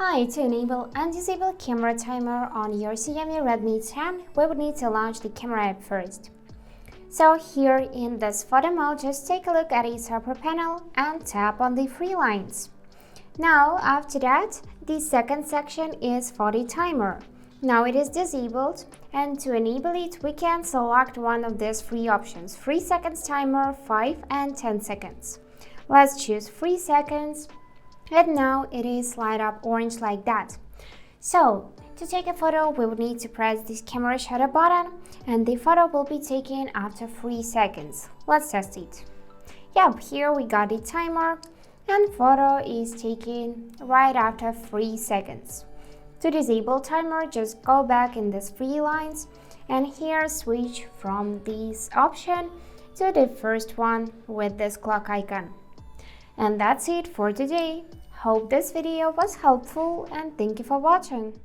Hi, to enable and disable camera timer on your Xiaomi Redmi 10, we would need to launch the camera app first. So here in this photo mode, just take a look at its upper panel and tap on the three lines. Now after that, the second section is for the timer. Now it is disabled, and to enable it, we can select one of these three options: 3 seconds timer, 5 and 10 seconds. Let's choose 3 seconds. And now it is light up orange like that. So to take a photo, we will need to press this camera shutter button and the photo will be taken after 3 seconds. Let's test it. Yep, here we got the timer and photo is taken right after 3 seconds. To disable timer, just go back in these 3 lines and here switch from this option to the first one with this clock icon. And that's it for today. Hope this video was helpful and thank you for watching.